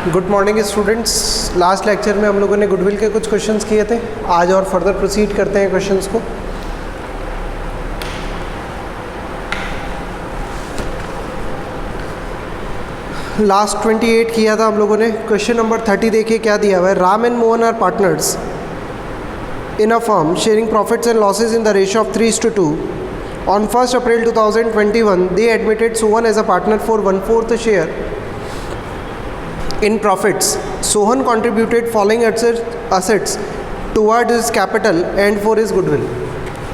Good morning students. Last lecture में हम लोगों ने गुडविल के कुछ क्वेश्चंस किए थे। आज और फर्दर प्रोसीड करते हैं क्वेश्चंस को। लास्ट 28 किया था हम लोगों ने। क्वेश्चन नंबर 30 देखिए क्या दिया हुआ है। Ram and Mohan are partners in a firm sharing profits and losses in the ratio of 3:2. On 1st April 2021, they admitted Sohan as a partner for 1/4 share in profits. Sohan contributed following assets towards his capital and for his goodwill.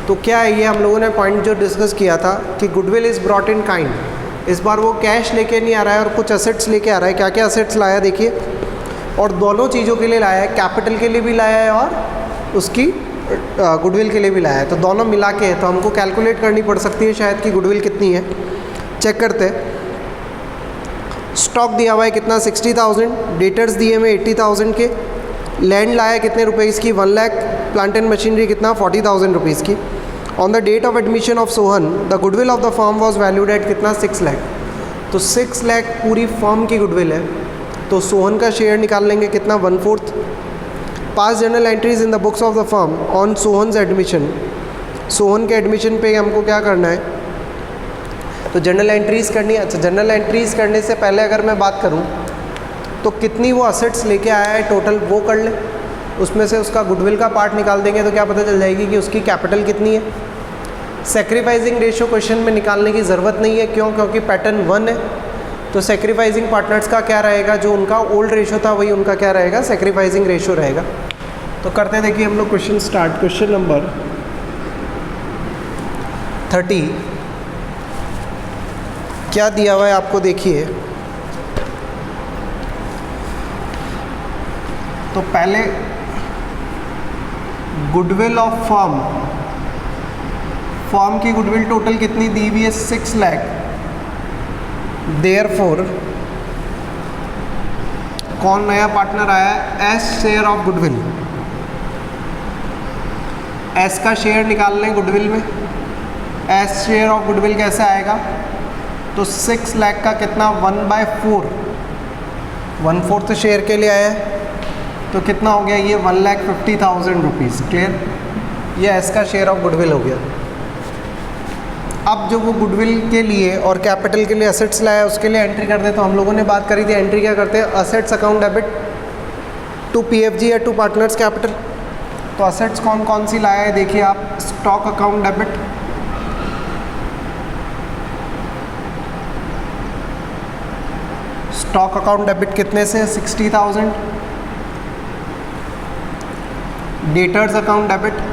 तो क्या है ये हम लोगों ने point जो discuss किया था कि goodwill is brought in kind. इस बार वो कैश लेके नहीं आ रहा है और कुछ असेट्स लेके आ रहा है। क्या क्या असेट्स लाया देखिए, और दोनों चीज़ों के लिए लाया है, कैपिटल के लिए भी लाया है और उसकी गुडविल के लिए भी लाया है। तो दोनों मिला के तो हमको कैलकुलेट करनी पड़ सकती है शायद कि गुडविल कितनी है। चेक करते हैं। स्टॉक दिया हुआ है कितना 60,000, डेटर्स दिए हुए 80,000 के, लैंड लाया है कितने रुपीज़ की 1 लाख, प्लांट एंड मशीनरी कितना 40,000 रुपीज़ की। On the date of admission of Sohan the goodwill of the firm was valued at कितना 6 लाख। तो 6 लाख पूरी फर्म की गुडविल है। तो सोहन का शेयर निकाल लेंगे कितना 1/4। Pass journal entries in the books of the firm on Sohan's admission. Sohan के एडमिशन पे हमको क्या करना है, तो जर्नल एंट्रीज़ करनी है। अच्छा, जर्नल एंट्रीज़ करने से पहले अगर मैं बात करूं तो कितनी वो असेट्स लेके आया है टोटल वो कर ले, उसमें से उसका गुडविल का पार्ट निकाल देंगे तो क्या पता चल जाएगी कि उसकी कैपिटल कितनी है। सेक्रीफाइसिंग रेशियो क्वेश्चन में निकालने की ज़रूरत नहीं है, क्यों? क्योंकि पैटर्न 1 है। तो सेक्रीफाइसिंग पार्टनर्स का क्या रहेगा, जो उनका ओल्ड रेशो था वही उनका क्या रहेगा, सेक्रीफाइसिंग रेशो रहेगा। तो करते देखिए हम लोग क्वेश्चन स्टार्ट। क्वेश्चन नंबर 30 क्या दिया हुआ है आपको देखिए। तो पहले गुडविल ऑफ फर्म की गुडविल टोटल कितनी दी हुई है 6 लाख। देयरफॉर कौन नया पार्टनर आया है, S share of goodwill. S का शेयर निकाल लें गुडविल में। एस शेयर ऑफ गुडविल कैसे आएगा, तो 6 लाख का कितना 1/4, 1/4 शेयर के लिए आया है। तो कितना हो गया ये 1,50,000 रुपीज़। क्लियर, ये एस का शेयर ऑफ गुडविल हो गया। अब जो वो गुडविल के लिए और कैपिटल के लिए असेट्स लाया उसके लिए एंट्री कर दे। तो हम लोगों ने बात करी थी एंट्री क्या करते हैं, assets account debit to PFG या टू पार्टनर्स कैपिटल। तो असेट्स कौन कौन सी लाया है देखिए आप। Stock account debit, stock account debit कितने से 60,000। डेटर्स अकाउंट डेबिट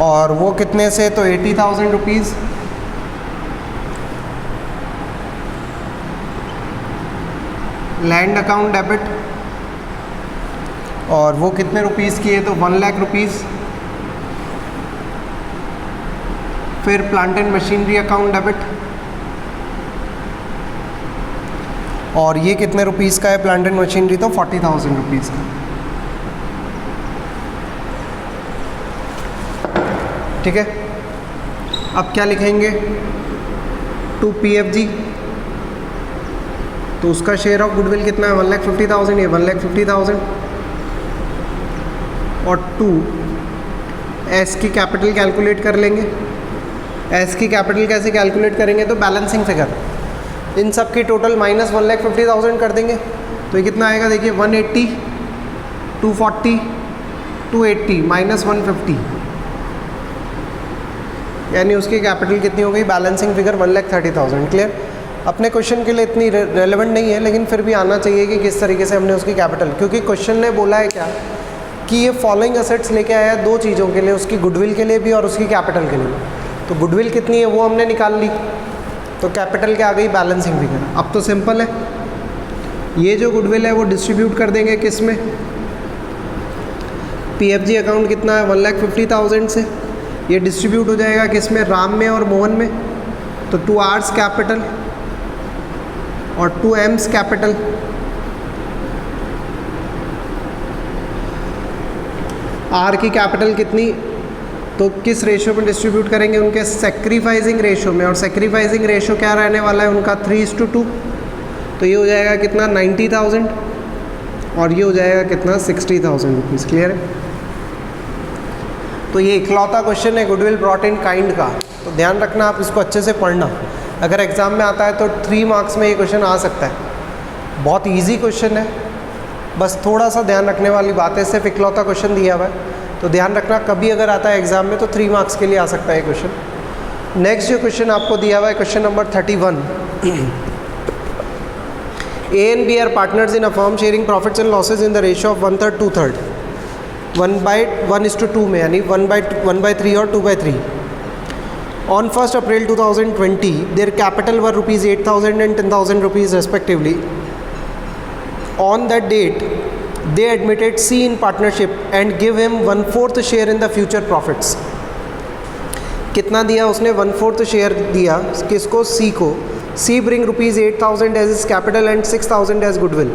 और वो कितने से, तो 80,000 रुपीज़। लैंड अकाउंट डेबिट और वो कितने रुपीज़ की है, तो 1 लाख रुपीज़। फिर plant and machinery account debit और ये कितने रुपीज़ का है प्लांट एंड मशीनरी, तो 40,000 रुपीज़ का। ठीक है, अब क्या लिखेंगे, टू पीएफजी। तो उसका शेयर ऑफ गुडविल कितना है 1,50,000, ये 1,50,000। और टू एस की कैपिटल कैलकुलेट कर लेंगे। एस की कैपिटल कैसे कैलकुलेट करेंगे, तो बैलेंसिंग फिगर इन सब की टोटल माइनस 1,50,000 कर देंगे। तो ये कितना आएगा देखिए 180, 240, 280 माइनस 150, यानी उसकी कैपिटल कितनी हो गई, बैलेंसिंग फिगर 1,30,000। क्लियर, अपने क्वेश्चन के लिए इतनी रेलेवेंट नहीं है लेकिन फिर भी आना चाहिए कि किस तरीके से हमने उसकी कैपिटल, क्योंकि क्वेश्चन ने बोला है क्या कि ये फॉलोइंग असेट्स लेके आया है 2 चीज़ों के लिए, उसकी गुडविल के लिए भी और उसकी कैपिटल के लिए भी। तो गुडविल कितनी है वो हमने निकाल ली, तो कैपिटल क्या आ गई, बैलेंसिंग फिगर। अब तो सिंपल है, ये जो गुडविल है वो डिस्ट्रीब्यूट कर देंगे किस में, पीएफजी अकाउंट कितना है 1,50,000 से, ये डिस्ट्रीब्यूट हो जाएगा किस में, राम में और मोहन में। तो 2 R's कैपिटल और 2 M's कैपिटल। आर की कैपिटल कितनी तो किस रेशियो में डिस्ट्रीब्यूट करेंगे? उनके सेक्रीफाइसिंग रेशियो में, और सेक्रीफाइसिंग रेशियो क्या रहने वाला है उनका? 3:2। तो ये हो जाएगा कितना? 90,000, और ये हो जाएगा कितना? 60,000 रुपीज़। क्लियर है? तो ये इकलौता क्वेश्चन है गुडविल ब्रॉट इन काइंड का, तो ध्यान रखना, आप इसको अच्छे से पढ़ना। अगर एग्ज़ाम में आता है तो 3 मार्क्स में ये क्वेश्चन आ सकता है। बहुत इजी क्वेश्चन है, बस थोड़ा सा ध्यान रखने वाली बात है, सिर्फ इकलौता क्वेश्चन दिया हुआ है, तो ध्यान रखना कभी अगर आता है एग्ज़ाम में तो 3 मार्क्स के लिए आ सकता है क्वेश्चन। नेक्स्ट जो क्वेश्चन आपको दिया हुआ है question number 31। A and B are partners in a firm sharing profits and losses in the ratio of 1/3 2/3, 1:1:2 में, यानी 1/3 और 2/3। On 1st April 2020, their capital were rupees 8,000 and 10,000 rupees respectively. On that date, they admitted C in partnership and give him 1/4 share in the future profits. कितना दिया उसने? 1/4 share दिया किसको? C को। C bring rupees 8,000 as his capital and 6,000 as goodwill.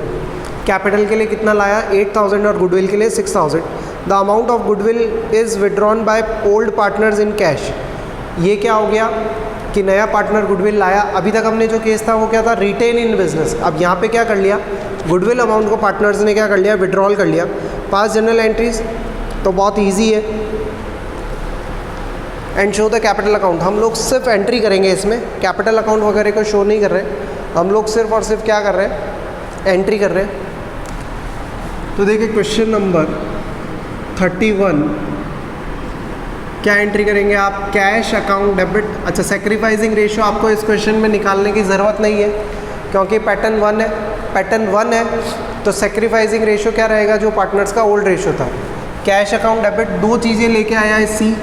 Capital के लिए कितना लाया? 8,000, और गुडविल के लिए 6,000. The amount of goodwill is withdrawn by old partners in cash. ये क्या हो गया कि नया पार्टनर गुडविल लाया। अभी तक हमने जो केस था वो क्या था? Retain in business. अब यहाँ पे क्या कर लिया? गुडविल अमाउंट को पार्टनर्स ने क्या कर लिया? विड्रॉल कर लिया। पास जनरल एंट्रीज तो बहुत इजी है, and show the capital account. हम लोग सिर्फ एंट्री करेंगे इसमें, कैपिटल अकाउंट वगैरह को शो नहीं कर रहे, हम लोग सिर्फ और सिर्फ क्या कर रहे हैं? एंट्री कर रहे हैं। तो देखिए क्वेश्चन नंबर 31, क्या एंट्री करेंगे आप? Cash account debit. अच्छा, सेक्रीफाइसिंग रेशियो आपको इस क्वेश्चन में निकालने की ज़रूरत नहीं है क्योंकि पैटर्न 1 है। पैटर्न 1 है तो सेक्रीफाइसिंग रेशियो क्या रहेगा? जो पार्टनर्स का ओल्ड रेशियो था। कैश अकाउंट डेबिट 2 चीज़ें लेके आया है सी।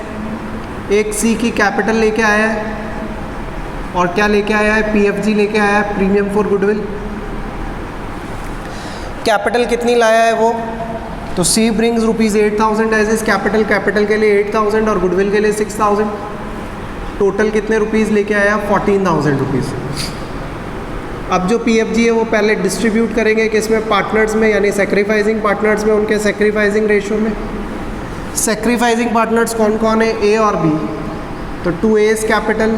एक सी की कैपिटल लेके आया है, और क्या लेके आया है? पीएफजी लेके आया है, प्रीमियम फॉर गुडविल। कैपिटल कितनी लाया है वो? तो she brings rupees 8,000 as his capital. Capital के लिए 8,000 और गुडविल के लिए 6,000। टोटल कितने रुपीज़ लेके आया? 14,000 रुपीज़। अब जो पीएफजी है वो पहले डिस्ट्रीब्यूट करेंगे किसमें? पार्टनर्स में, यानी सेक्रीफाइसिंग पार्टनर्स में, उनके सेक्रीफाइसिंग रेशियो में। सेक्रीफाइसिंग पार्टनर्स कौन कौन है? ए और बी। तो 2A's कैपिटल,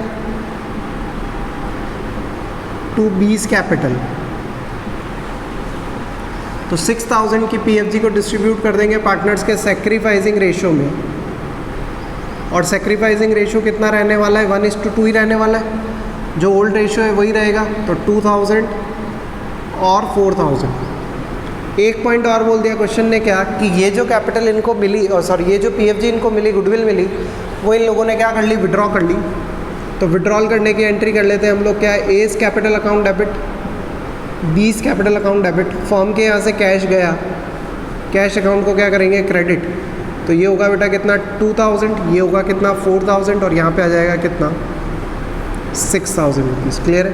2B's कैपिटल। तो 6,000 की पीएफजी को डिस्ट्रीब्यूट कर देंगे पार्टनर्स के सेक्रीफाइसिंग रेशियो में, और सेक्रीफाइसिंग रेशियो कितना रहने वाला है? 1:2 ही रहने वाला है। जो ओल्ड रेशियो है वही रहेगा, तो 2,000 और 4,000। एक पॉइंट और बोल दिया क्वेश्चन ने क्या कि ये जो कैपिटल इनको मिली, और सॉरी ये जो पीएफजी इनको मिली, गुडविल मिली, वो इन लोगों ने क्या कर ली? विड्रॉ कर ली। तो विड्रॉल करने की एंट्री कर लेते हैं हम लोग। क्या है? A's capital account debit, B's capital account debit. Firm के यहाँ से कैश गया, कैश अकाउंट को क्या करेंगे? क्रेडिट। तो ये होगा बेटा कितना? 2,000, ये होगा कितना? 4,000, और यहाँ पे आ जाएगा कितना? 6,000 रुपीज़। क्लियर है?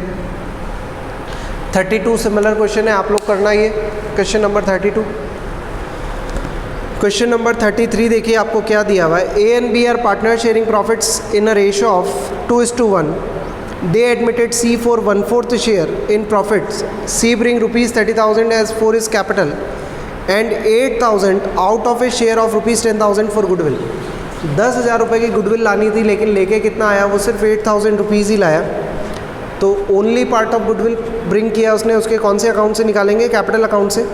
32 सिमिलर क्वेश्चन है, आप लोग करना ये क्वेश्चन नंबर 32। क्वेश्चन नंबर 33 देखिए आपको क्या दिया हुआ है। A and B are partner sharing profits in a ratio of 2:1। They admitted C for 1/4 share in profits. C bring rupees 30,000 as for his capital and 8,000 out of his share of rupees 10,000 for goodwill. 10,000 रुपये की goodwill लानी थी, लेकिन लेके कितना आया? वो सिर्फ 8,000 रुपीज़ ही लाया। तो only part of goodwill bring किया उसने, उसके कौन से अकाउंट से निकालेंगे? कैपिटल अकाउंट से।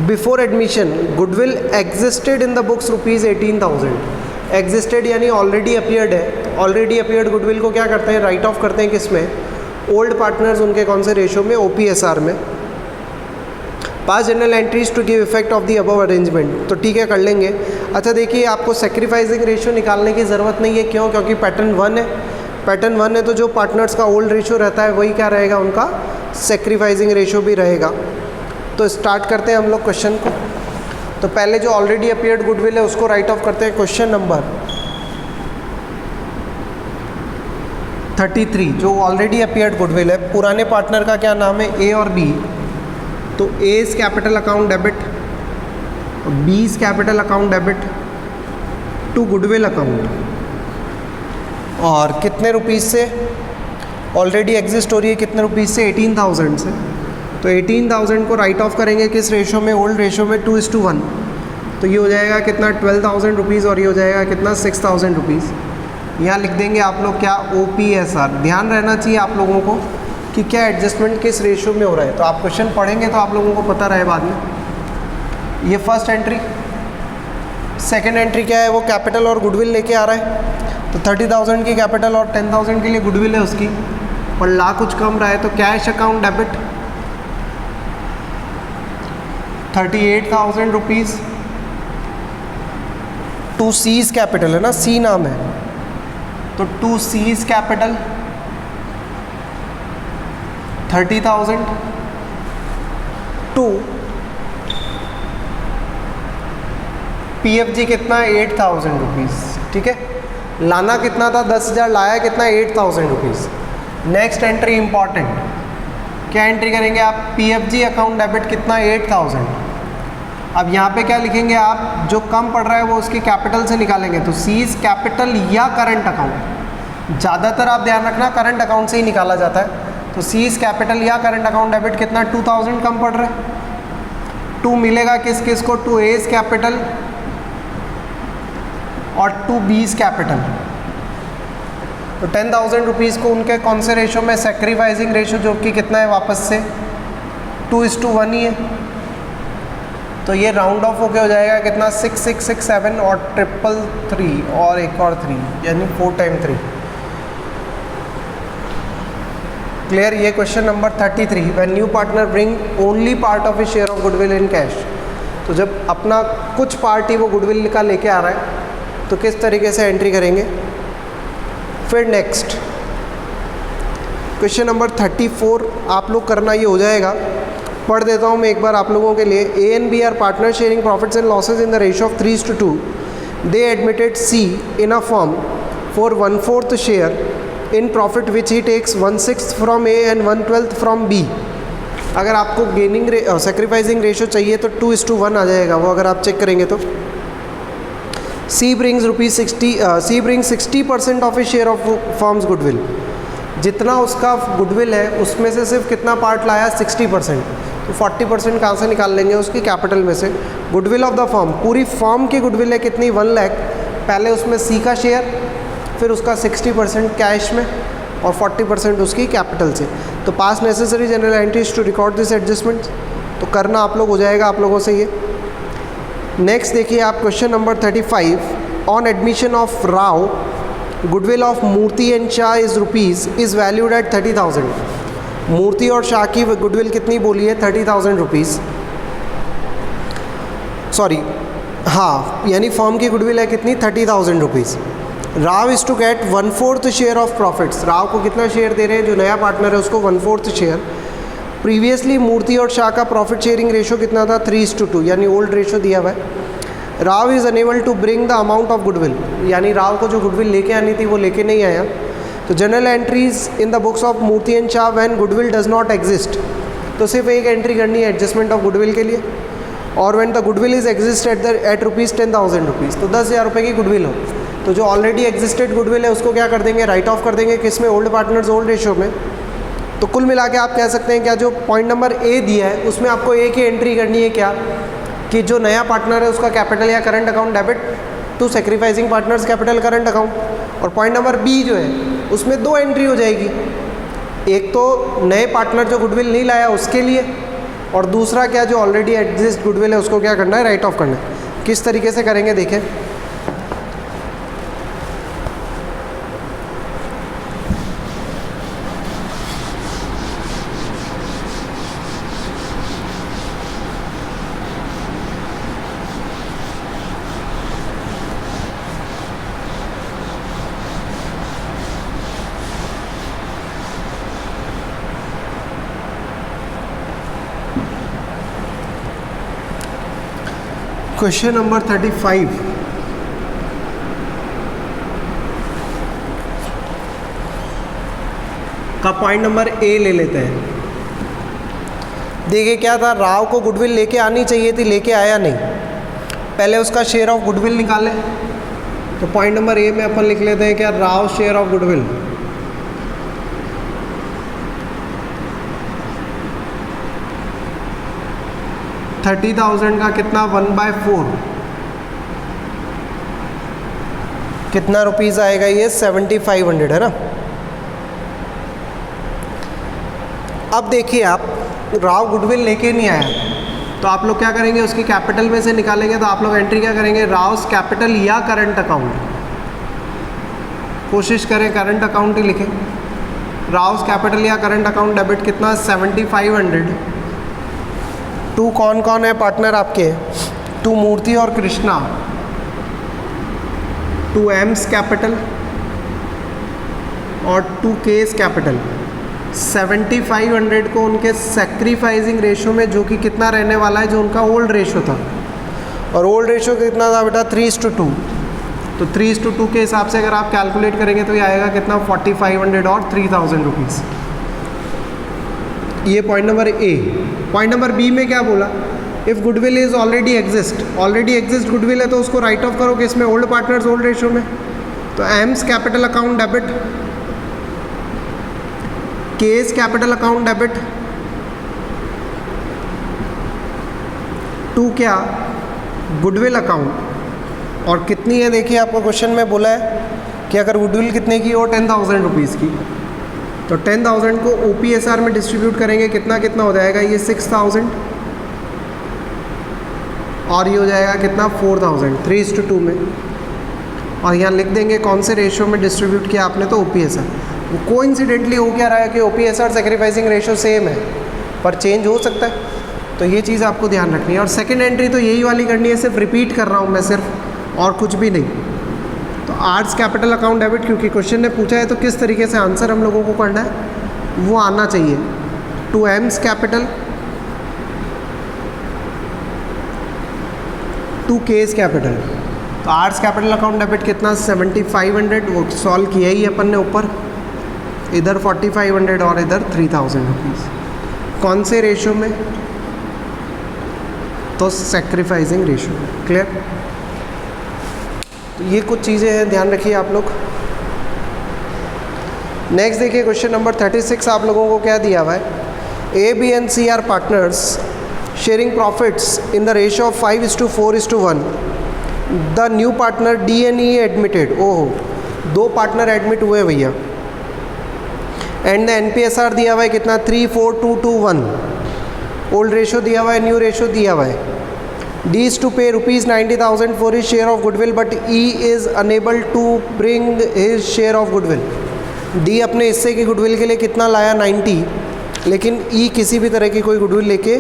Before admission goodwill existed in the books rupees 18,000। Existed यानी ऑलरेडी अपीयर्ड है। ऑलरेडी अपीयर्ड गुडविल को क्या करते हैं? राइट ऑफ करते हैं किस में? ओल्ड पार्टनर्स उनके कौन से रेशियो में? ओपीएसआर में। Pass general entries to give effect of the above arrangement. तो ठीक है, कर लेंगे। अच्छा देखिए, आपको सेक्रीफाइसिंग रेशियो निकालने की ज़रूरत नहीं है। क्यों? क्योंकि पैटर्न 1 है। पैटर्न 1 है तो जो पार्टनर्स का ओल्ड रेशियो रहता है वही क्या रहेगा? उनका सेक्रीफाइसिंग रेशियो भी रहेगा। तो स्टार्ट करते हैं हम लोग क्वेश्चन को। तो पहले जो ऑलरेडी अपीयर्ड गुडविल है उसको राइट ऑफ करते हैं। क्वेश्चन नंबर 33, जो ऑलरेडी अपीयर्ड गुडविल है, पुराने पार्टनर का क्या नाम है? ए और बी। तो A's capital account debit, B's capital account debit to goodwill account, और कितने रुपीज़ से? ऑलरेडी एग्जिस्ट हो रही है कितने रुपीज़ से? 18,000 से। तो 18,000 को राइट ऑफ करेंगे किस रेशियो में? ओल्ड रेशियो में 2:1। तो ये हो जाएगा कितना 12,000 रुपीज़ और ये हो जाएगा कितना 6,000 रुपीज़। यहाँ लिख देंगे आप लोग क्या OPSR। ध्यान रहना चाहिए आप लोगों को कि क्या एडजस्टमेंट किस रेशियो में हो रहा है, तो आप क्वेश्चन पढ़ेंगे तो आप लोगों को पता रहे बाद में। ये फर्स्ट एंट्री। सेकंड एंट्री क्या है, वो कैपिटल और गुडविल लेके आ रहा है, तो 30,000 की कैपिटल और 10,000 के लिए गुडविल है उसकी, और ला कुछ कम रहा है तो cash account debit 38,000 rupees to C's capital है ना, सी नाम है, तो to C's capital 30,000 to PFG कितना 8,000 रुपीज़। ठीक है, लाना कितना था 10,000, लाया कितना 8,000 रुपीज़। नेक्स्ट एंट्री इंपॉर्टेंट, क्या एंट्री करेंगे आप, PFG अकाउंट डेबिट कितना 8,000। अब यहाँ पे क्या लिखेंगे आप, जो कम पड़ रहा है वो उसकी कैपिटल से निकालेंगे, तो सीज कैपिटल या करंट अकाउंट, ज़्यादातर आप ध्यान रखना करंट अकाउंट से ही निकाला जाता है, तो सीज कैपिटल या करंट अकाउंट डेबिट कितना 2,000 कम पड़ रहा है। 2 मिलेगा किस किस को, 2 A's कैपिटल और 2 B's कैपिटल, तो 10,000 रुपीज़ को उनके कौन से रेशो में, सेक्रीफाइसिंग रेशो, जो कि कितना है वापस से 2:1 ही है, तो ये राउंड ऑफ होके हो जाएगा कितना 6,667 और 333 और एक और 3, यानी 4 टाइम 3। क्लियर। ये question number 33। When new partner bring only part of A share of goodwill in cash, तो जब अपना कुछ पार्ट ही वो गुडविल का लेके आ रहा है तो किस तरीके से एंट्री करेंगे। फिर नेक्स्ट क्वेश्चन नंबर 34 आप लोग करना ये हो जाएगा, पढ़ देता हूँ मैं एक बार आप लोगों के लिए। A and B are partner sharing profits and losses in the ratio of 3:2। They admitted C in a firm for 1/4 share in profit which he takes 1/6 from A and 1/12 from B। अगर आपको gaining sacrificing ratio चाहिए तो 2:1 आ जाएगा वो, अगर आप check करेंगे तो। C brings 60% of A share of forms goodwill, जितना उसका गुडविल है उसमें से सिर्फ कितना पार्ट लाया 60%, तो 40% कहाँ से निकाल लेंगे, उसकी कैपिटल में से। गुडविल ऑफ द फॉर्म, पूरी फॉर्म की गुडविल है कितनी 1 लाख, पहले उसमें C का शेयर, फिर उसका 60% कैश में और 40% उसकी कैपिटल से। तो pass necessary journal entries to record this adjustment, तो करना आप लोग हो जाएगा आप लोगों से ये। नेक्स्ट देखिए आप question number 35। On admission of Rao goodwill of Murthy and Shah is rupees is valued at 30,000। Murthy और शाह की गुडविल कितनी बोली है 30,000 रुपीज़, सॉरी हाँ, यानी फर्म की गुडविल है कितनी 30,000 rupees. Rao is to get 1/4 share of profits, Rao को कितना शेयर दे रहे हैं, जो नया पार्टनर है उसको 1/4 शेयर। प्रीवियसली मूर्ति और शाह का प्रॉफिट शेयरिंग रेशो कितना था 3:2, यानी ओल्ड रेशो दिया हुआ है। Rao is unable to bring the amount of goodwill, यानी राव को जो गुडविल लेके आनी थी वो लेके नहीं आया। तो journal entries in the books of Murthy and Shah when goodwill does not exist, तो सिर्फ एक एंट्री करनी है एडजस्टमेंट ऑफ गुडविल के लिए। और when the goodwill is exist at rupees 10,000 rupees, तो 10,000 रुपये की गुडविल हो, तो जो ऑलरेडी एग्जिस्टेड गुडविल है उसको क्या कर देंगे, राइट ऑफ कर देंगे, किस में, ओल्ड पार्टनर्स ओल्ड रेशो में। तो कुल मिला के आप कह सकते हैं क्या, जो पॉइंट नंबर A दिया है उसमें आपको एक ही एंट्री करनी है क्या, कि जो नया पार्टनर है उसका कैपिटल या current account debit to sacrificing partners capital current account. और पॉइंट नंबर B जो है उसमें 2 एंट्री हो जाएगी, एक तो नए पार्टनर जो गुडविल नहीं लाया उसके लिए, और दूसरा क्या, जो ऑलरेडी एग्जिस्ट गुडविल है उसको क्या करना है, राइट ऑफ करना है। किस तरीके से करेंगे देखें। Question number 35। का पॉइंट नंबर A ले लेते हैं। देखिए क्या था, राव को गुडविल लेके आनी चाहिए थी, लेके आया नहीं, पहले उसका शेयर ऑफ गुडविल निकाले। तो पॉइंट नंबर A में अपन लिख लेते हैं क्या, राव शेयर ऑफ गुडविल। $30,000 का कितना 1/4, कितना रुपीज़ आएगा ये 7500 है ना। अब देखिए आप राव गुडविल लेके नहीं आया तो आप लोग क्या करेंगे, उसकी कैपिटल में से निकालेंगे। तो आप लोग एंट्री क्या करेंगे, राव्स कैपिटल या करंट अकाउंट, कोशिश करें करंट अकाउंट ही लिखें। राव्स कैपिटल या करंट अकाउंट डेबिट कितना 7500 टू कौन कौन है पार्टनर आपके, टू मूर्ति और कृष्णा, टू एम्स कैपिटल और टू केस कैपिटल। 7500 को उनके सेक्रीफाइसिंग रेशो में, जो कि कितना रहने वाला है, जो उनका ओल्ड रेशो था, और ओल्ड रेशो कितना था बेटा 3:2। तो 3:2 के हिसाब से अगर आप कैलकुलेट करेंगे तो ये आएगा कितना 4500 और 3000 रुपीज़। ये point number A. Point number B में क्या बोला, if goodwill is already exist goodwill है तो उसको राइट ऑफ करो किसमें, ओल्ड पार्टनर्स ओल्ड रेशो में। तो M's capital account debit, K's capital account debit, to क्या गुडविल अकाउंट। और कितनी है देखिए, आपको क्वेश्चन में बोला है कि अगर गुडविल कितने की हो 10,000 रुपीज़ की, तो 10,000 को OPSR में डिस्ट्रीब्यूट करेंगे, कितना कितना हो जाएगा, ये 6000 और ये हो जाएगा कितना 4000, 3:2 में। और यहाँ लिख देंगे कौन से रेशो में डिस्ट्रीब्यूट किया आपने, तो OPSR। वो कोइंसिडेंटली हो क्या रहा है कि OPSR सेक्रीफाइसिंग रेशो सेम है पर चेंज हो सकता है, तो ये चीज़ आपको ध्यान रखनी है। और सेकंड एंट्री तो यही वाली करनी है, सिर्फ रिपीट कर रहा हूँ मैं सिर्फ, और कुछ भी नहीं। तो आर्ट्स कैपिटल अकाउंट डेबिट, क्योंकि क्वेश्चन ने पूछा है तो किस तरीके से आंसर हम लोगों को करना है वो आना चाहिए। To M's capital, to K's capital. तो आर्ट्स कैपिटल अकाउंट डेबिट कितना 7500, वो सॉल्व किया ही अपन ने ऊपर, इधर 4500 और इधर 3000 रुपीज़। कौन से रेशो में, तो सेक्रीफाइसिंग रेशो में। क्लियर। तो ये कुछ चीज़ें हैं, ध्यान रखिए आप लोग। नेक्स्ट देखिए क्वेश्चन नंबर 36 आप लोगों को क्या दिया हुआ है, A, B and C are partners sharing profits in the ratio of 5:4:1। The new partner D and E admitted. ओहो, दो पार्टनर एडमिट हुए भैया। एंड द NPSR दिया हुआ है कितना 3:4:2:1। ओल्ड रेशो दिया हुआ है, न्यू रेशो दिया हुआ है। D is to pay ₹90,000 for his share of goodwill but E is unable to bring his share of goodwill। D अपने हिस्से की गुडविल के लिए कितना लाया 90, लेकिन E किसी भी तरह की कोई गुडविल लेके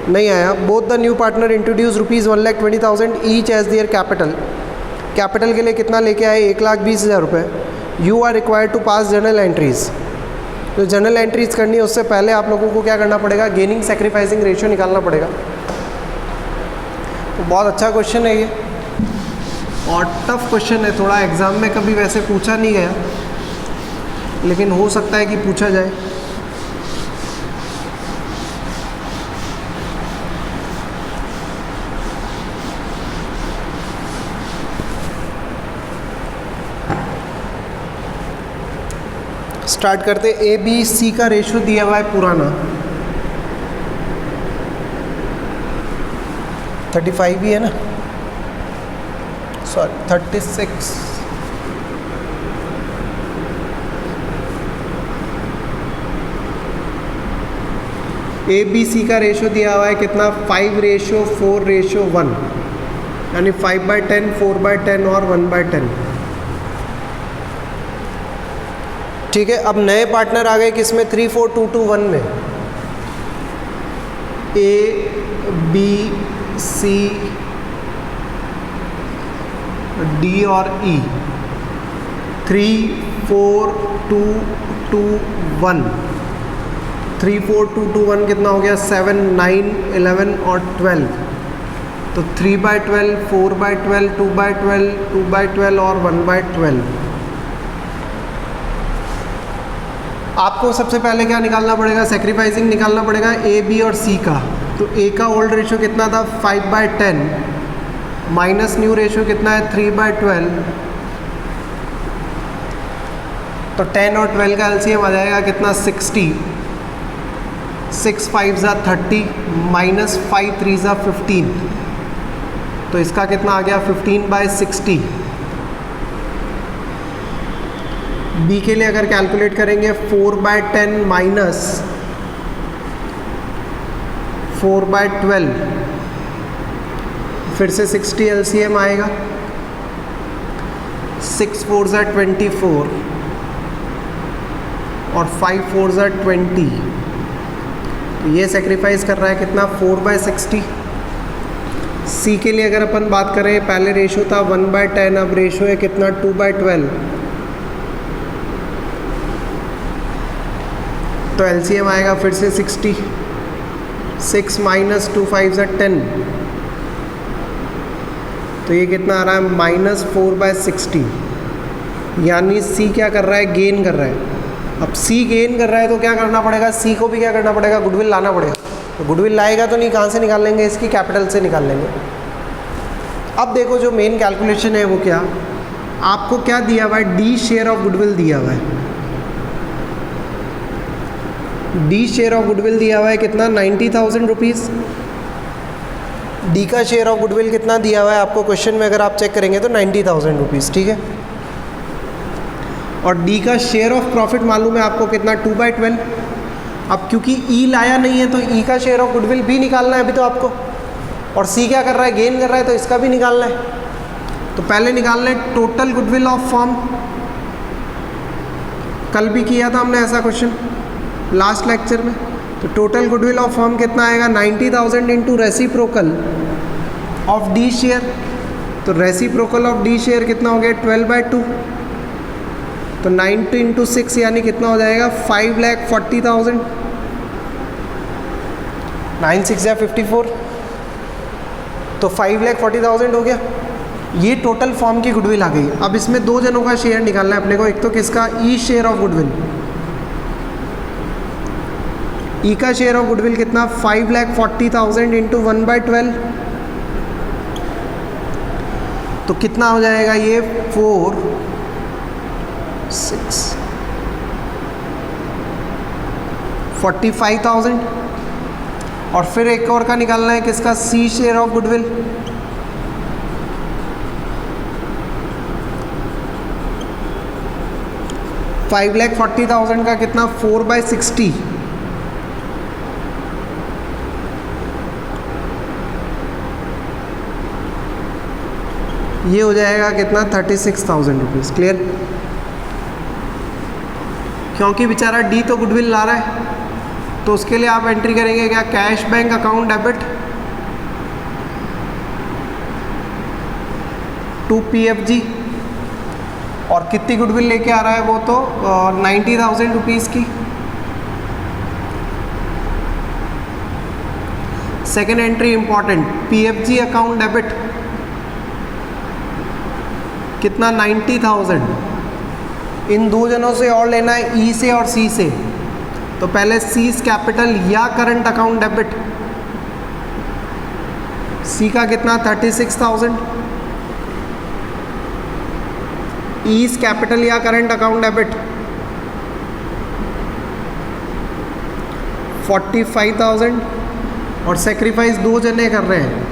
नहीं आया। Both the new partner introduce ₹1,20,000 each as their capital. Capital के लिए कितना लेके आए 1,20,000 रुपये। You are required to pass journal entries. तो जर्नल एंट्रीज़ करनी है उससे पहले आप लोगों को क्या करना पड़ेगा, गेनिंग सेक्रीफाइसिंग रेशियो निकालना पड़ेगा। तो बहुत अच्छा क्वेश्चन है ये, और टफ क्वेश्चन है थोड़ा, एग्ज़ाम में कभी वैसे पूछा नहीं गया, लेकिन हो सकता है कि पूछा जाए। स्टार्ट करते। ABC का रेशो दिया हुआ है पुराना 35 ही है ना, सॉरी 36। ABC का रेशो दिया हुआ है कितना 5:4:1, यानी 5/10, 4/10 और 1/10। ठीक है। अब नए पार्टनर आ गए किसमें 3:4:2:1 में। A, B, C, D और E। 3:4:2:1 3:4:2:1 कितना हो गया 7, 9, 11 और 12। तो 3/12, 4/12, 2/12, 2/12 और 1/12। आपको सबसे पहले क्या निकालना पड़ेगा, सेक्रीफाइसिंग निकालना पड़ेगा A, B और C का। तो A का ओल्ड रेशो कितना था 5/10 माइनस न्यू रेशो कितना है 3/12। तो 10 और 12 का LCM आ जाएगा कितना 60। 6 5 ज़ा 30 माइनस 5 3 ज़ा 15। तो इसका कितना आ गया 15/60। बी के लिए अगर कैलकुलेट करेंगे 4/10 माइनस 4/12, फिर से 60 LCM आएगा, 6 4s are 24 और 5 4s are 20। ये सेक्रीफाइस कर रहा है कितना 4/60। सी के लिए अगर अपन बात करें, पहले रेशो था 1/10, अब रेशो है कितना 2/12, तो LCM आएगा फिर से 60, 6 माइनस 2 5s are 10, तो ये कितना आ रहा है -4/60। यानी सी क्या कर रहा है, गेन कर रहा है। अब सी गेन कर रहा है तो क्या करना पड़ेगा, सी को भी क्या करना पड़ेगा, गुडविल लाना पड़ेगा। तो गुडविल लाएगा तो नहीं, कहाँ से निकाल लेंगे, इसकी कैपिटल से निकाल लेंगे। अब देखो जो मेन कैलकुलेशन है वो क्या, आपको क्या दिया हुआ है, डी शेयर ऑफ गुडविल दिया हुआ है। डी शेयर ऑफ गुडविल दिया हुआ है कितना 90,000 रुपीज़। डी का शेयर ऑफ गुडविल कितना दिया हुआ है आपको क्वेश्चन में, अगर आप चेक करेंगे तो 90,000 रुपीज़, ठीक है। और डी का शेयर ऑफ प्रॉफिट मालूम है आपको कितना 2/12। अब क्योंकि ई लाया नहीं है तो ई का शेयर ऑफ गुडविल भी निकालना है अभी तो आपको, और सी क्या कर रहा है, गेन कर रहा है, तो इसका भी निकालना है। तो पहले निकालना है टोटल गुडविल ऑफ फर्म। कल भी किया था हमने ऐसा क्वेश्चन लास्ट लेक्चर में। तो टोटल गुडविल ऑफ फर्म कितना आएगा, 90,000 into reciprocal of D share. तो रेसिप्रोकल ऑफ डी शेयर कितना हो गया 12/2, तो 90 इंटू 6 यानी कितना हो जाएगा 5,40,000। 9 6 या 54, तो 5,40,000 हो गया। ये टोटल फॉर्म की गुडविल आ गई। अब इसमें दो जनों का शेयर निकालना है अपने को, एक तो किसका, ई शेयर ऑफ गुडविल। ई का शेयर ऑफ गुडविल कितना 5,40,000 इंटू 1/12, तो कितना हो जाएगा ये 4 6 45,000। और फिर एक और का निकालना है किसका, सी शेयर ऑफ गुडविल। $5,40,000 का कितना 4/60, ये हो जाएगा कितना 36,000 रुपीज़। क्लियर। क्योंकि बेचारा डी तो गुडविल ला रहा है, तो उसके लिए आप एंट्री करेंगे क्या, cash bank account debit to PFG। और कितनी गुडविल लेके आ रहा है वो तो 90,000 रुपीज़ की। Second entry important, PFG account debit कितना 90,000। इन दो जनों से और लेना है, ई से और सी से। तो पहले सीज कैपिटल या करंट अकाउंट डेबिट, सी का कितना 36,000, ईज कैपिटल या करंट अकाउंट डेबिट 45,000। और सेक्रीफाइस दो जने कर रहे हैं,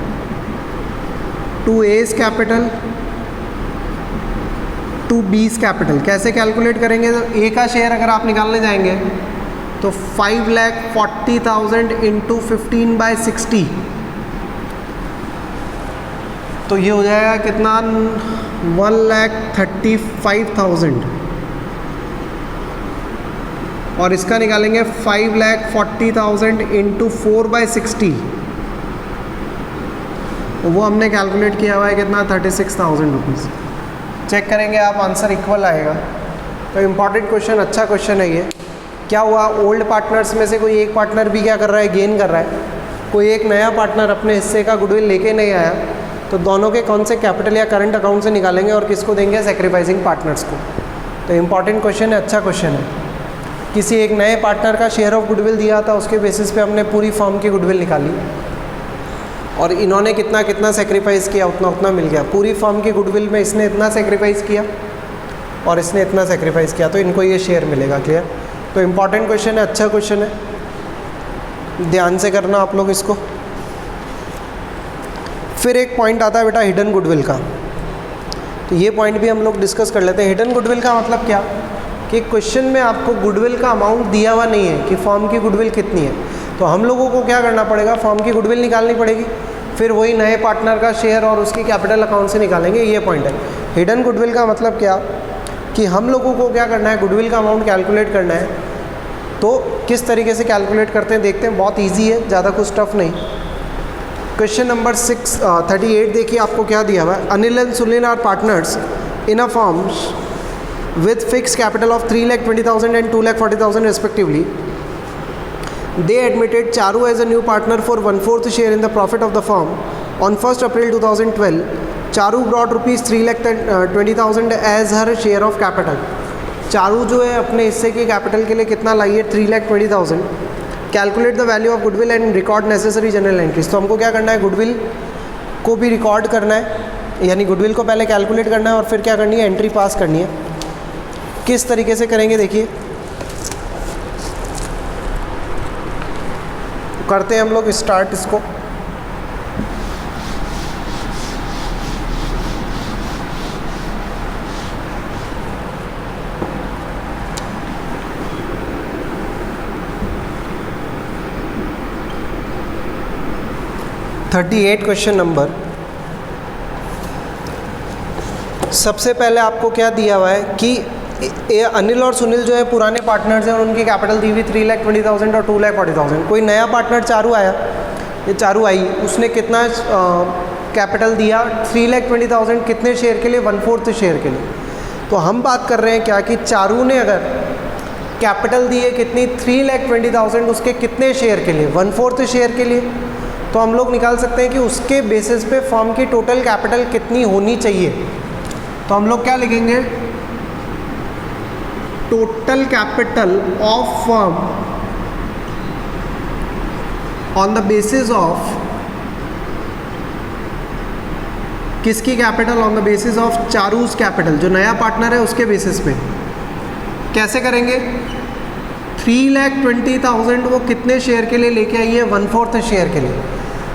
to A's capital to B's capital. कैसे कैलकुलेट करेंगे, तो ए का शेयर अगर आप निकालने जाएंगे तो 5,40,000 इंटू 15/60, तो ये हो जाएगा कितना 1,35,000। और इसका निकालेंगे 5,40,000 इंटू 4/60, वो हमने कैलकुलेट किया हुआ है कितना 36,000 रुपीज़। चेक करेंगे आप, आंसर इक्वल आएगा। तो इम्पॉर्टेंट क्वेश्चन, अच्छा क्वेश्चन है ये। क्या हुआ, ओल्ड पार्टनर्स में से कोई एक पार्टनर भी क्या कर रहा है, गेन कर रहा है, कोई एक नया पार्टनर अपने हिस्से का गुडविल लेके नहीं आया, तो दोनों के कौन से कैपिटल या करंट अकाउंट से निकालेंगे और किसको देंगे, सेक्रीफाइसिंग पार्टनर्स को। तो इम्पॉर्टेंट क्वेश्चन है, अच्छा क्वेश्चन है। किसी एक नए पार्टनर का शेयर ऑफ गुडविल दिया था, उसके बेसिस पे हमने पूरी फर्म की गुडविल निकाली, और इन्होंने कितना कितना सेक्रीफाइस किया, उतना उतना मिल गया। पूरी फर्म की गुडविल में इसने इतना सेक्रीफाइस किया और इसने इतना सेक्रीफाइस किया, तो इनको ये शेयर मिलेगा। क्लियर। तो इम्पॉर्टेंट क्वेश्चन है, अच्छा क्वेश्चन है, ध्यान से करना आप लोग इसको। फिर एक पॉइंट आता है बेटा हिडन गुडविल का, तो ये पॉइंट भी हम लोग डिस्कस कर लेते हैं। हिडन गुडविल का मतलब क्या, कि क्वेश्चन में आपको गुडविल का अमाउंट दिया हुआ नहीं है कि फर्म की गुडविल कितनी है, तो हम लोगों को क्या करना पड़ेगा, फर्म की गुडविल निकालनी पड़ेगी, फिर वही नए पार्टनर का शेयर और उसकी कैपिटल अकाउंट से निकालेंगे। ये पॉइंट है। हिडन गुडविल का मतलब क्या कि हम लोगों को क्या करना है, गुडविल का अमाउंट कैलकुलेट करना है। तो किस तरीके से कैलकुलेट करते हैं देखते हैं, बहुत ईजी है, ज़्यादा कुछ टफ नहीं। क्वेश्चन नंबर 38 देखिए आपको क्या दिया हुआ है। Anil and Sunil are partners in a firm with fixed capital of 3,20,000 and 2,40,000 respectively. They admitted Charu as a new partner for 1/4 share in the profit of the firm on 1st April 2012. Charu brought rupees 3,20,000 as her share of capital. Charu जो है अपने हिस्से की capital के लिए कितना लाई है, 3,20,000. Calculate the value of goodwill and record necessary journal entries. तो हमको क्या करना है, गुडविल को भी रिकॉर्ड करना है, यानी गुडविल को पहले कैलकुलेट करना है और फिर क्या करनी है, एंट्री पास करनी है। किस तरीके से करेंगे देखिए, करते हैं हम लोग स्टार्ट इसको। क्वेश्चन नंबर, सबसे पहले आपको क्या दिया हुआ है कि अनिल और सुनील जो है पुराने पार्टनर्स हैं और उनकी कैपिटल दी हुई 3,20,000 और 2,40,000। कोई नया पार्टनर चारू आया, ये चारू आई, उसने कितना कैपिटल दिया, 3,20,000 कितने शेयर के लिए, 1/4 शेयर के लिए। तो हम बात कर रहे हैं क्या कि चारू ने अगर कैपिटल दी है कितनी, 3,20,000, उसके कितने शेयर के लिए, 1/4 शेयर के लिए। तो हम लोग निकाल सकते हैं कि उसके बेसिस पे फर्म की टोटल कैपिटल कितनी होनी चाहिए। तो हम लोग क्या लिखेंगे, total capital of firm on the basis of, किसकी capital, on the basis of Charu's capital, जो नया पार्टनर है उसके बेसिस पे। कैसे करेंगे, 3,20,000 वो कितने शेयर के लिए लेके आई है, 1/4 शेयर के लिए।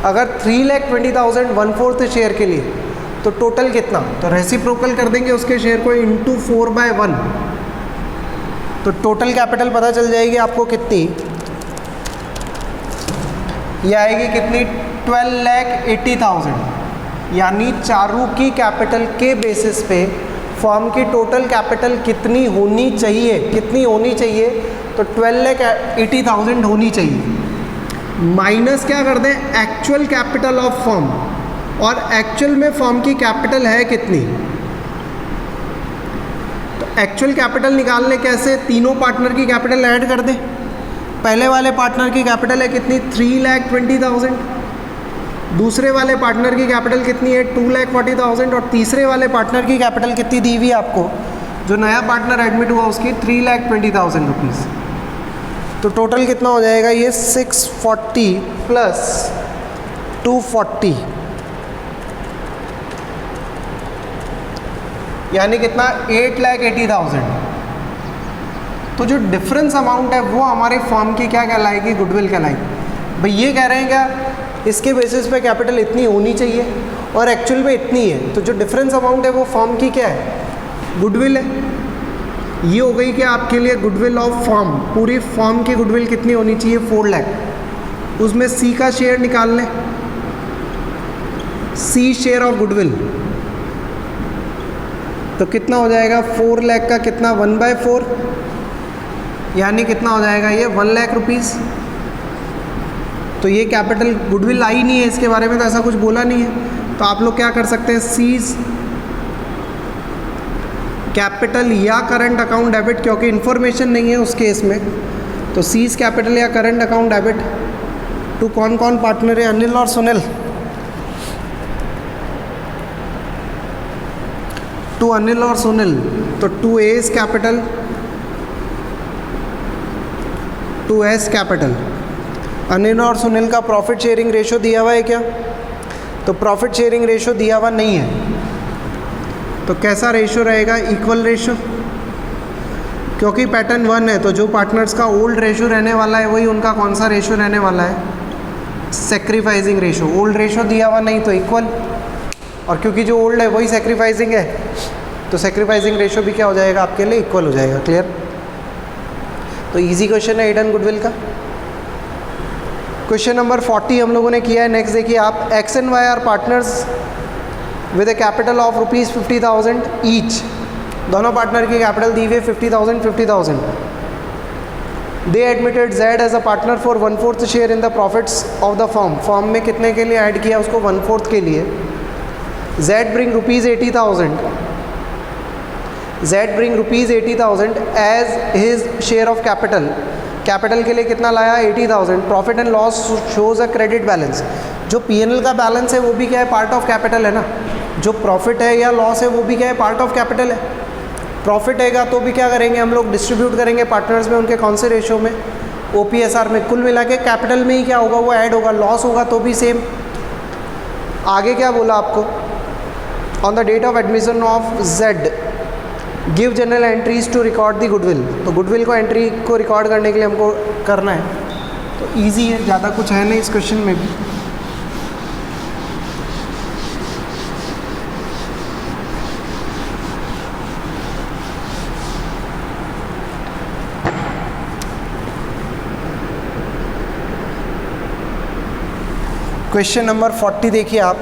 अगर 3,20,000 1/4 शेयर के लिए, तो टोटल कितना, तो रेसिप्रोकल कर देंगे उसके शेयर को इंटू 4/1, तो टोटल कैपिटल पता चल जाएगी आपको कितनी, ये आएगी कितनी, 12,80,000। यानी चारू की कैपिटल के बेसिस पे फर्म की टोटल कैपिटल कितनी होनी चाहिए, कितनी होनी चाहिए, तो 12,80,000 होनी चाहिए। माइनस क्या कर दें, एक्चुअल कैपिटल ऑफ फर्म, और एक्चुअल में फर्म की कैपिटल है कितनी। तो एक्चुअल कैपिटल निकालने कैसे, तीनों पार्टनर की कैपिटल ऐड कर दें। पहले वाले पार्टनर की कैपिटल है कितनी, 3,20,000, दूसरे वाले पार्टनर की कैपिटल कितनी है, 2,40,000, और तीसरे वाले पार्टनर की कैपिटल कितनी दी हुई आपको, जो नया पार्टनर एडमिट हुआ उसकी 3,20,000 रुपीज़। तो टोटल कितना हो जाएगा, ये 640 प्लस 240, यानी कितना, 8,80,000। तो जो डिफरेंस अमाउंट है वो हमारे फर्म की क्या कहलाएगी, गुडविल कहलाएगी। भाई ये कह रहे हैं क्या, इसके बेसिस पे कैपिटल इतनी होनी चाहिए और एक्चुअल में इतनी है, तो जो डिफरेंस अमाउंट है वो फर्म की क्या है, गुडविल है। ये हो गई कि आपके लिए गुडविल ऑफ फर्म, पूरी फर्म की गुडविल कितनी होनी चाहिए, 4 लाख। उसमें सी का शेयर निकाल लें, सी शेयर ऑफ गुडविल, तो कितना हो जाएगा, 4 लाख का कितना, 1/4, यानी कितना हो जाएगा ये, 1 लाख रुपीज़। तो ये कैपिटल गुडविल आई नहीं है, इसके बारे में तो ऐसा कुछ बोला नहीं है। तो आप लोग क्या कर सकते हैं, सीज कैपिटल या करंट अकाउंट डेबिट, क्योंकि इन्फॉर्मेशन नहीं है उस केस में, तो सीज कैपिटल या करंट अकाउंट डेबिट टू कौन कौन पार्टनर है, अनिल और सुनील, टू अनिल और सुनील, तो 2A's capital, 2S capital. Anil और सुनील का प्रॉफिट शेयरिंग रेशो दिया हुआ है क्या, तो प्रॉफिट शेयरिंग रेशो दिया हुआ नहीं है। तो कैसा रेशो रहेगा, इक्वल रेशो, क्योंकि पैटर्न 1 है, तो जो पार्टनर्स का ओल्ड रेशो रहने वाला है वही उनका कौन सा रेशो रहने वाला है, सेक्रीफाइसिंग रेशो। ओल्ड रेशो दिया हुआ नहीं तो इक्वल, और क्योंकि जो ओल्ड है वही सेक्रीफाइसिंग है, तो सेक्रीफाइसिंग रेशो भी क्या हो जाएगा आपके लिए, इक्वल हो जाएगा। क्लियर। तो इजी क्वेश्चन है हिडन गुडविल का। क्वेश्चन नंबर 40 हम लोगों ने किया है। नेक्स्ट देखिए आप, X and Y are partners with a capital of ₹50,000 each. दोनों पार्टनर की कैपिटल दी हुई है 50,000। They admitted Z as a partner for 1/4 share in the profits of the firm. Firm में कितने के लिए ऐड किया उसको? 1/4 के लिए। Z bring ₹80,000 as his share of capital. Capital के लिए कितना लाया? 80,000। Profit and loss shows a credit balance. जो पीएनएल का बैलेंस है वो भी क्या है? पार्ट ऑफ कैपिटल है ना। जो प्रॉफिट है या लॉस है वो भी क्या है? पार्ट ऑफ कैपिटल है। प्रॉफिट हैगा तो भी क्या करेंगे हम लोग? डिस्ट्रीब्यूट करेंगे पार्टनर्स में, उनके कौन से रेशो में? OPSR में। कुल मिला के कैपिटल में ही क्या होगा? वो ऐड होगा। लॉस होगा तो भी सेम। आगे क्या बोला आपको? On the date of admission of Z give journal entries to record the goodwill. तो गुडविल को एंट्री को रिकॉर्ड करने के लिए हमको करना है। तो ईजी है, ज़्यादा कुछ है नहीं इस क्वेश्चन में भी। क्वेश्चन नंबर 40 देखिए आप।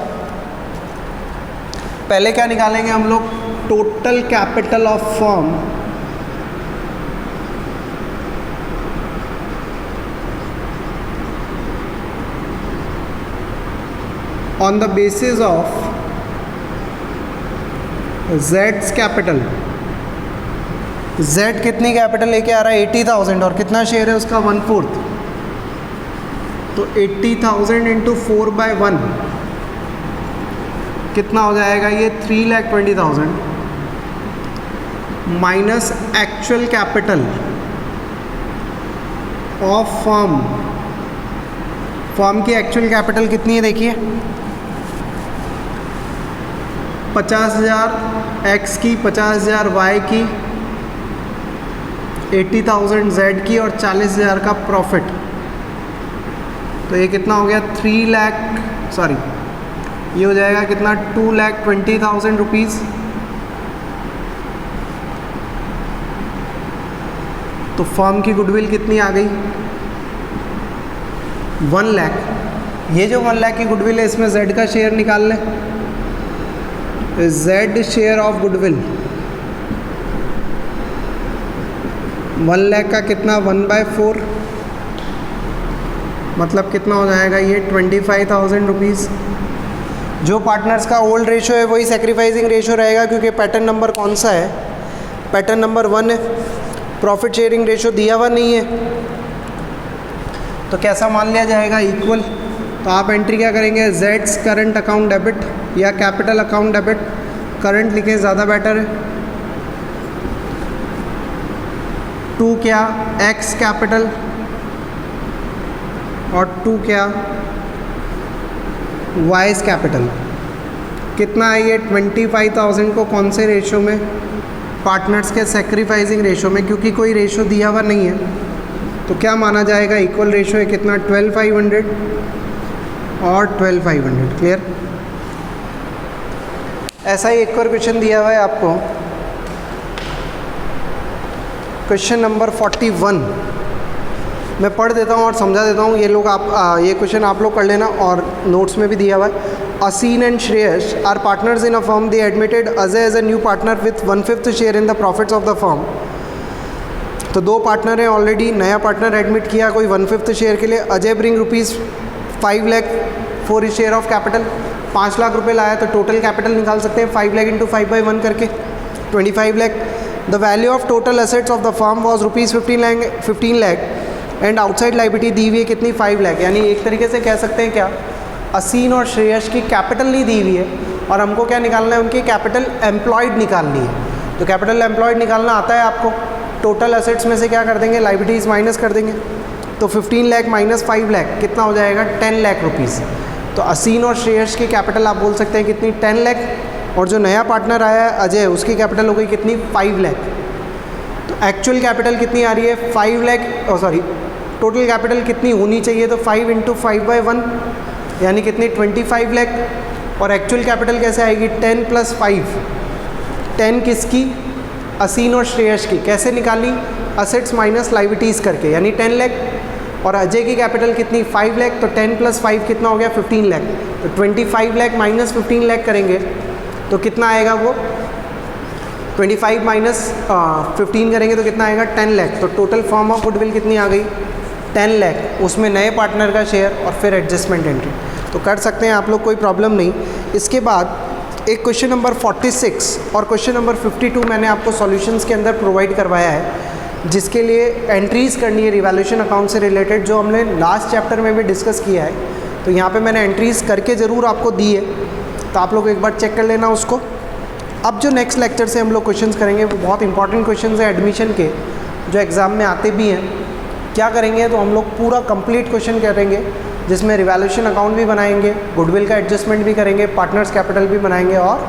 पहले क्या निकालेंगे हम लोग? Total capital of firm on the basis of Jades capital. Z कितनी कैपिटल लेके आ रहा है? 80,000। और कितना शेयर है उसका? 1/4। तो 80,000 इंटू 4/1 कितना हो जाएगा? ये 3,20,000 minus actual capital of firm. Firm की एक्चुअल कैपिटल कितनी है देखिए? 50,000 एक्स की, 50,000 वाई की, 80,000 जेड की और 40,000 का प्रॉफिट। तो ये कितना हो गया? 3 लाख, सॉरी ये हो जाएगा कितना? 2,20,000 रुपीज़। तो फर्म की गुडविल कितनी आ गई? 1 लाख। ये जो 1 लाख की गुडविल है इसमें जेड का शेयर निकाल लें। Z share of goodwill 1 lakh का कितना? 1/4 मतलब कितना हो जाएगा? ये 25,000 रुपीज़। जो पार्टनर्स का ओल्ड रेशो है वही सेक्रीफाइसिंग रेशो रहेगा, क्योंकि पैटर्न नंबर कौन सा है? पैटर्न नंबर 1 है। प्रॉफिट शेयरिंग रेशो दिया हुआ नहीं है, तो कैसा मान लिया जाएगा? इक्वल। तो आप एंट्री क्या करेंगे? जेड्स करंट अकाउंट डेबिट या कैपिटल अकाउंट डेबिट। करंट लिखें ज़्यादा बेटर है। 2 क्या? एक्स कैपिटल और 2 क्या? Wise capital. कितना है ये? 25,000 को कौन से रेशो में? पार्टनर्स के सेक्रीफाइसिंग रेशो में, क्योंकि कोई रेशो दिया हुआ नहीं है तो क्या माना जाएगा? इक्वल रेशो है। कितना? 12,500 और 12,500। क्लियर? ऐसा ही एक और क्वेश्चन दिया हुआ है आपको। क्वेश्चन नंबर 41 मैं पढ़ देता हूँ और समझा देता हूँ। ये लोग ये क्वेश्चन आप लोग कर लेना और नोट्स में भी दिया हुआ है। Asin and Shreyash are partners in a firm. They admitted Ajay as a new partner with 1/5 share in the profits of the firm. तो 2 पार्टनर हैं ऑलरेडी। नया पार्टनर एडमिट किया कोई 1/5 शेयर के लिए। Ajay bring ₹5 lakh for his share of capital. 5 lakh रुपए लाया तो टोटल कैपिटल निकाल सकते हैं 5 लाख इंटू 5/1 करके 25 lakh. The value of total assets of the firm was ₹15 lakh and outside liability दी हुई है कितनी? 5 लाख। यानी एक तरीके से कह सकते हैं क्या, असीन और श्रेयस की कैपिटल नहीं दी हुई है और हमको क्या निकालना है? उनकी कैपिटल एम्प्लॉयड निकालनी है। तो कैपिटल एम्प्लॉयड निकालना आता है आपको। टोटल एसेट्स में से क्या कर देंगे? लाइबिलिटीज़ माइनस कर देंगे। तो 15 लाख माइनस 5 लाख कितना हो जाएगा? 10 लाख रुपीज़। तो असीन और श्रेयस की कैपिटल आप बोल सकते हैं कितनी? 10 लाख। और जो नया पार्टनर आया है अजय, उसकी कैपिटल हो गई कितनी? 5 लाख। तो एक्चुअल कैपिटल कितनी आ रही है? 5 लाख। सॉरी, टोटल कैपिटल कितनी होनी चाहिए? तो 5 इंटू 5/1 यानी कितनी? 25 लाख। और एक्चुअल कैपिटल कैसे आएगी? 10 + 5। 10 किसकी? असीन और श्रेयस की। कैसे निकाली? असेट्स माइनस लाइबिलिटीज़ करके, यानी 10 लाख, और अजय की कैपिटल कितनी 5 लाख, तो 10 + 5 कितना हो गया 15 लाख, तो 25 लाख माइनस 15 लाख करेंगे तो कितना आएगा वो 25 माइनस 15 करेंगे तो कितना आएगा 10 लाख। तो टोटल फॉर्म ऑफ गुडविल कितनी आ गई 10 लाख, उसमें नए पार्टनर का शेयर और फिर एडजस्टमेंट एंट्री। तो कर सकते हैं आप लोग, कोई प्रॉब्लम नहीं। इसके बाद एक क्वेश्चन नंबर 46 और क्वेश्चन नंबर 52 मैंने आपको सॉल्यूशंस के अंदर प्रोवाइड करवाया है, जिसके लिए एंट्रीज़ करनी है रिवैल्यूएशन अकाउंट से रिलेटेड, जो हमने लास्ट चैप्टर में भी डिस्कस किया है। तो यहाँ पे मैंने एंट्रीज़ करके ज़रूर आपको दी है, तो आप लोग एक बार चेक कर लेना उसको। अब जो नेक्स्ट लेक्चर से हम लोग क्वेश्चंस करेंगे वो बहुत इंपॉर्टेंट क्वेश्चंस हैं एडमिशन के, जो एग्ज़ाम में आते भी हैं। क्या करेंगे तो हम लोग पूरा कंप्लीट क्वेश्चन करेंगे, जिसमें रिवैल्यूएशन अकाउंट भी बनाएंगे, गुडविल का एडजस्टमेंट भी करेंगे, पार्टनर्स कैपिटल भी बनाएंगे और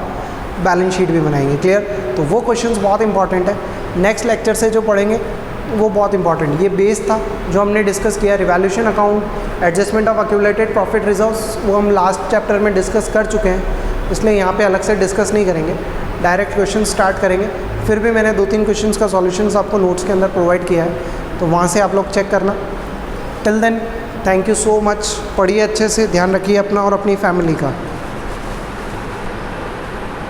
बैलेंस शीट भी बनाएंगे। क्लियर? तो वो क्वेश्चंस बहुत इंपॉर्टेंट है। नेक्स्ट लेक्चर से जो पढ़ेंगे वो बहुत इंपॉर्टेंट, ये बेस था जो हमने डिस्कस किया, revaluation account, adjustment of accumulated profit reserves, वो हम लास्ट चैप्टर में डिस्कस कर चुके हैं, इसलिए यहाँ पे अलग से डिस्कस नहीं करेंगे, डायरेक्ट क्वेश्चन स्टार्ट करेंगे। फिर भी मैंने 2-3 क्वेश्चंस का सॉल्यूशंस आपको नोट्स के अंदर प्रोवाइड किया है, तो वहाँ से आप लोग चेक करना। Till then thank you so much, पढ़िए अच्छे से, ध्यान रखिए अपना और अपनी फैमिली का।